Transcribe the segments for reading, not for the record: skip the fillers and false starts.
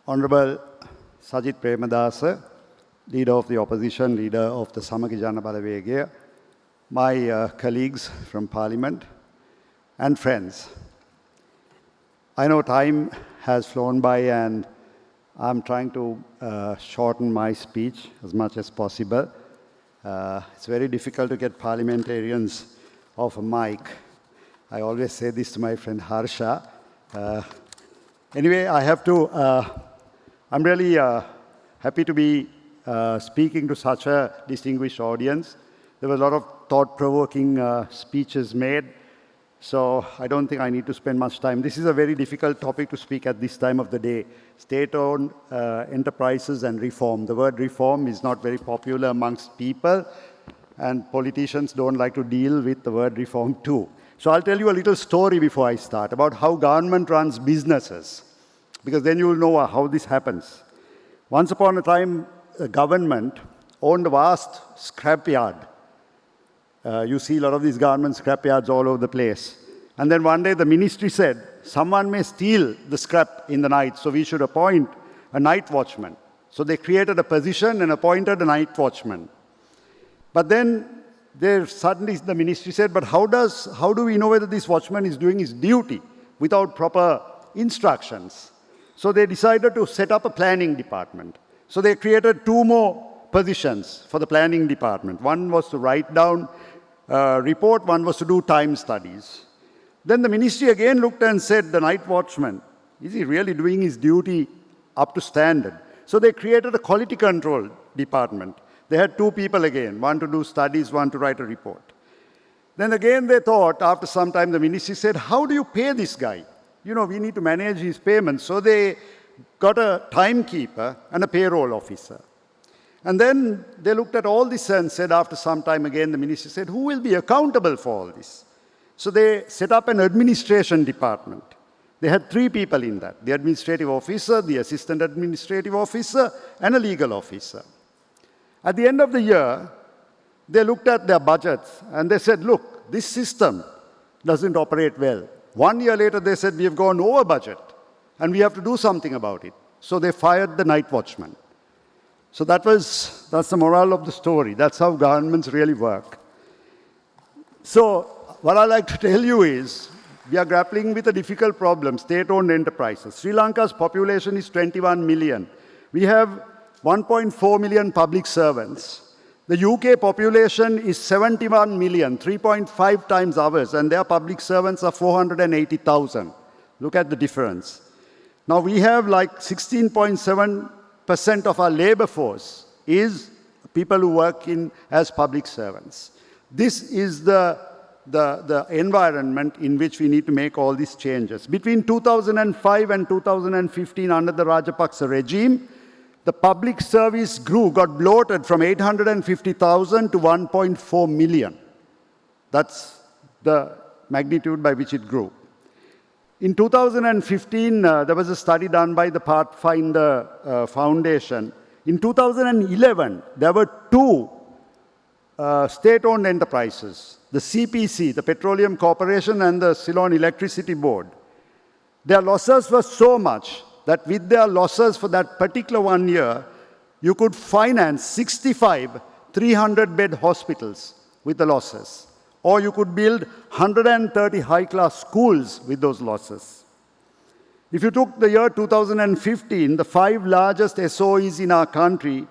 Honorable Sajit Premadasa, Leader of the Opposition, Leader of the Samaka Jana Balawegaya, my colleagues from Parliament, and friends. I know time has flown by and I'm trying to shorten my speech as much as possible. It's very difficult to get parliamentarians off a mic. I always say this to my friend Harsha. Anyway, I'm really happy to be speaking to such a distinguished audience. There were a lot of thought-provoking speeches made, so I don't think I need to spend much time. This is a very difficult topic to speak at this time of the day. State-owned enterprises and reform. The word reform is not very popular amongst people, and politicians don't like to deal with the word reform too. So I'll tell you a little story before I start about how government runs businesses, because then you will know how this happens. Once upon a time, the government owned a vast scrapyard. You see a lot of these government scrapyards all over the place. And then one day the ministry said, someone may steal the scrap in the night, so we should appoint a night watchman. So they created a position and appointed a night watchman. But then suddenly the ministry said, but how do we know whether this watchman is doing his duty without proper instructions? So they decided to set up a planning department. So they created 2 more positions for the planning department. One was to write down a report, one was to do time studies. Then the ministry again looked and said, the night watchman, is he really doing his duty up to standard? So they created a quality control department. They had 2 people again, one to do studies, one to write a report. Then again they thought, after some time the ministry said, how do you pay this guy? You know, we need to manage his payments. So they got a timekeeper and a payroll officer. And then they looked at all this and said, after some time again, the ministry said, who will be accountable for all this? So they set up an administration department. They had 3 people in that, the administrative officer, the assistant administrative officer, and a legal officer. At the end of the year, they looked at their budgets and they said, look, this system doesn't operate well. 1 year later, they said, we have gone over budget and we have to do something about it. So they fired the night watchman. So that's the moral of the story. That's how governments really work. So what I like to tell you is, we are grappling with a difficult problem, state-owned enterprises. Sri Lanka's population is 21 million. We have 1.4 million public servants. The UK population is 71 million, 3.5 times ours, and their public servants are 480,000. Look at the difference. Now we have like 16.7% of our labor force is people who work as public servants. This is the environment in which we need to make all these changes. Between 2005 and 2015, under the Rajapaksa regime, the public service got bloated from 850,000 to 1.4 million. That's the magnitude by which it grew. In 2015, there was a study done by the Pathfinder Foundation. In 2011, there were 2 state-owned enterprises, the CPC, the Petroleum Corporation, and the Ceylon Electricity Board. Their losses were so much that with their losses for that particular 1 year, you could finance 65 300-bed hospitals with the losses. Or you could build 130 high-class schools with those losses. If you took the year 2015, the 5 largest SOEs in our country,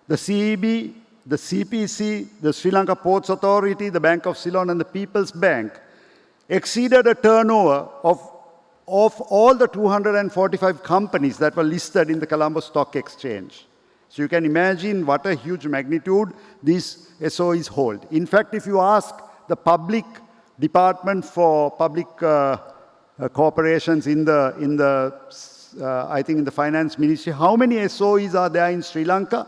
the CEB, the CPC, the Sri Lanka Ports Authority, the Bank of Ceylon, and the People's Bank, exceeded a turnover of all the 245 companies that were listed in the Colombo Stock Exchange. So you can imagine what a huge magnitude these SOEs hold. In fact, if you ask the public department for public corporations in the finance ministry, how many SOEs are there in Sri Lanka?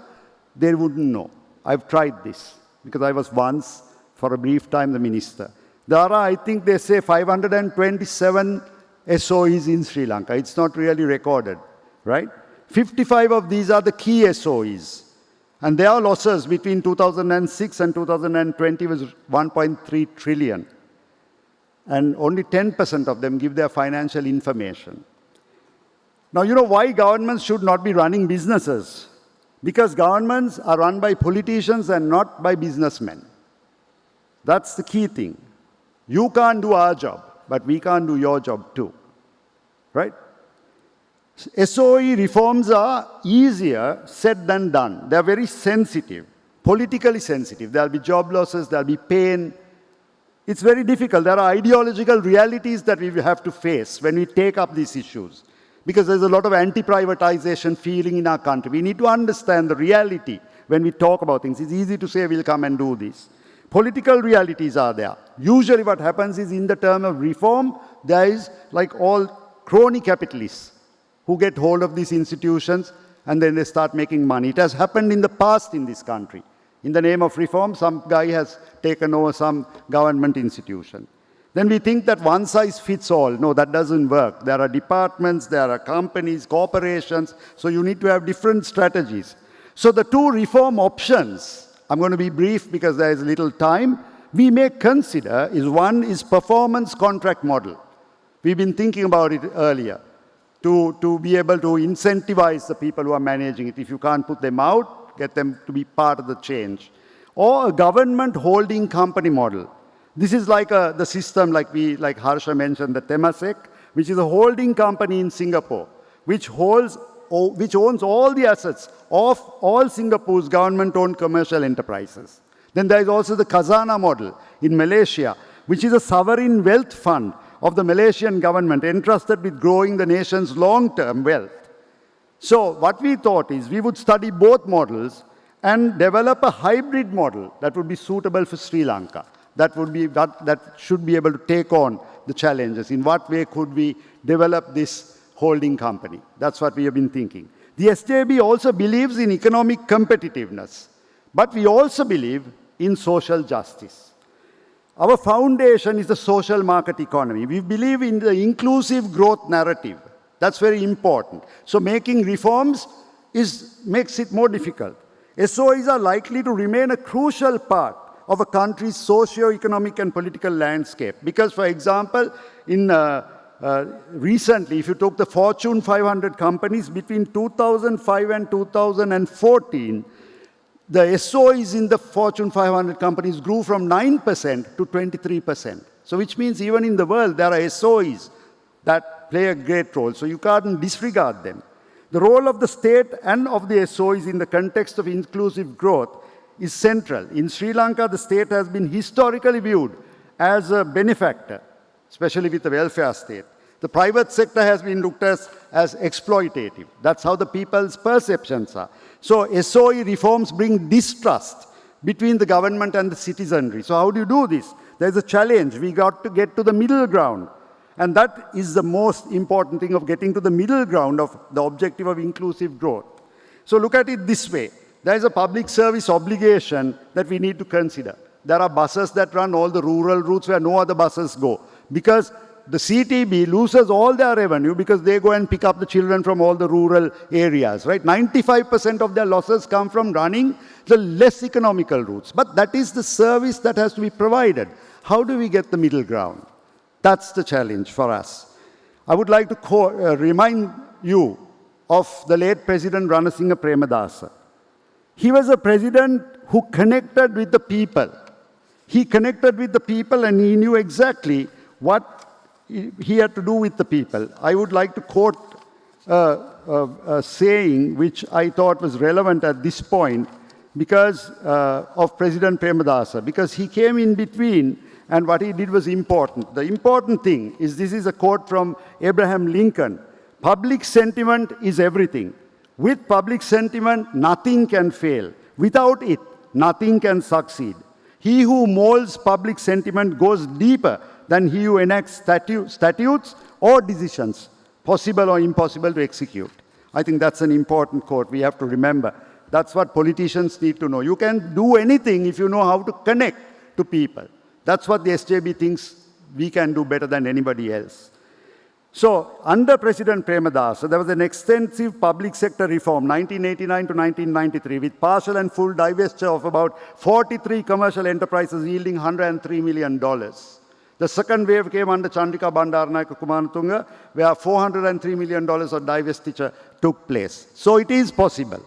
They wouldn't know. I've tried this because I was once, for a brief time, the minister. There are, I think they say, 527 SOEs in Sri Lanka. It's not really recorded, right? 55 of these are the key SOEs. And their losses between 2006 and 2020 was 1.3 trillion. And only 10% of them give their financial information. Now, you know why governments should not be running businesses? Because governments are run by politicians and not by businessmen. That's the key thing. You can't do our job, but we can't do your job too. Right? SOE reforms are easier said than done. They're very sensitive, politically sensitive. There'll be job losses, there'll be pain. It's very difficult. There are ideological realities that we have to face when we take up these issues. Because there's a lot of anti-privatization feeling in our country. We need to understand the reality when we talk about things. It's easy to say we'll come and do this. Political realities are there. Usually what happens is in the term of reform, there is like all crony capitalists who get hold of these institutions and then they start making money. It has happened in the past in this country. In the name of reform, some guy has taken over some government institution. Then we think that one size fits all. No, that doesn't work. There are departments, there are companies, corporations, so you need to have different strategies. So the two reform options, I'm going to be brief because there is little time, we may consider is one is performance contract model. We've been thinking about it earlier to be able to incentivize the people who are managing it. If you can't put them out, get them to be part of the change. Or a government holding company model. This is like the system like Harsha mentioned, the Temasek, which is a holding company in Singapore, which owns all the assets of all Singapore's government-owned commercial enterprises. Then there is also the Khazanah model in Malaysia, which is a sovereign wealth fund of the Malaysian government entrusted with growing the nation's long-term wealth. So what we thought is we would study both models and develop a hybrid model that would be suitable for Sri Lanka. That should be able to take on the challenges. In what way could we develop this holding company? That's what we have been thinking. The SJB also believes in economic competitiveness, but we also believe in social justice. Our foundation is the social market economy. We believe in the inclusive growth narrative. That's very important. So making reforms makes it more difficult. SOEs are likely to remain a crucial part of a country's socio-economic and political landscape. Because, for example, recently, if you took the Fortune 500 companies between 2005 and 2014, the SOEs in the Fortune 500 companies grew from 9% to 23%. So which means even in the world, there are SOEs that play a great role. So you can't disregard them. The role of the state and of the SOEs in the context of inclusive growth is central. In Sri Lanka, the state has been historically viewed as a benefactor, especially with the welfare state. The private sector has been looked at as exploitative. That's how the people's perceptions are. So SOE reforms bring distrust between the government and the citizenry. So how do you do this? There's a challenge. We got to get to the middle ground. And that is the most important thing of getting to the middle ground of the objective of inclusive growth. So look at it this way. There is a public service obligation that we need to consider. There are buses that run all the rural routes where no other buses go. Because the CTB loses all their revenue because they go and pick up the children from all the rural areas, right? 95% of their losses come from running the less economical routes. But that is the service that has to be provided. How do we get the middle ground? That's the challenge for us. I would like to remind you of the late President Ranasinghe Premadasa. He was a president who connected with the people. He connected with the people and he knew exactly what he had to do with the people. I would like to quote a saying which I thought was relevant at this point because of President Premadasa, because he came in between and what he did was important. The important thing is, this is a quote from Abraham Lincoln, public sentiment is everything. With public sentiment, nothing can fail. Without it, nothing can succeed. He who molds public sentiment goes deeper than he who enacts statutes or decisions, possible or impossible to execute. I think that's an important quote we have to remember. That's what politicians need to know. You can do anything if you know how to connect to people. That's what the SJB thinks we can do better than anybody else. So, under President Premadasa, there was an extensive public sector reform, 1989 to 1993, with partial and full divestiture of about 43 commercial enterprises yielding $103 million. The second wave came under Chandrika Bandaranaike Kumaratunga, where $403 million of divestiture took place. So it is possible.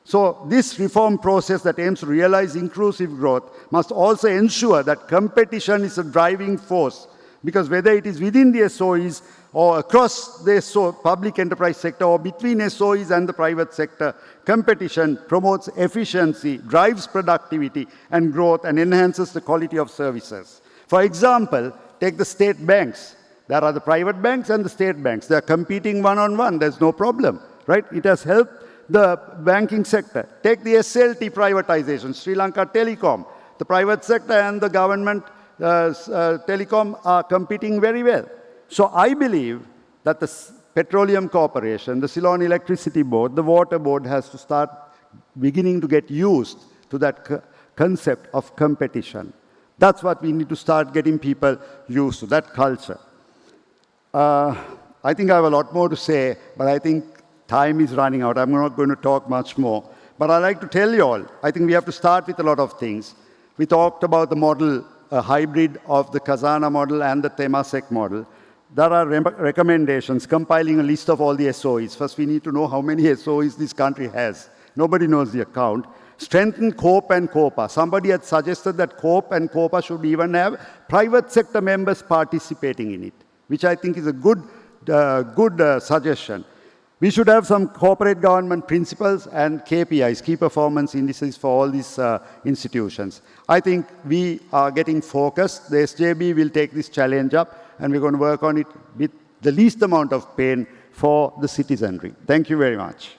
So this reform process that aims to realize inclusive growth must also ensure that competition is a driving force, because whether it is within the SOEs or across the public enterprise sector or between SOEs and the private sector, competition promotes efficiency, drives productivity and growth, and enhances the quality of services. For example, take the state banks. There are the private banks and the state banks. They are competing one-on-one. There's no problem, right? It has helped the banking sector. Take the SLT privatization, Sri Lanka Telecom. The private sector and the government telecom are competing very well. So I believe that the Petroleum Corporation, the Ceylon Electricity Board, the Water Board has to start beginning to get used to that concept of competition. That's what we need to start getting people used to, that culture. I think I have a lot more to say, but I think time is running out. I'm not going to talk much more. But I'd like to tell you all, I think we have to start with a lot of things. We talked about the model, a hybrid of the Kazana model and the Temasek model. There are recommendations, compiling a list of all the SOEs. First, we need to know how many SOEs this country has. Nobody knows the account. Strengthen COPE and COPA. Somebody had suggested that COPE and COPA should even have private sector members participating in it, which I think is a good suggestion. We should have some corporate government principles and KPIs, key performance indices for all these institutions. I think we are getting focused. The SJB will take this challenge up, and we're going to work on it with the least amount of pain for the citizenry. Thank you very much.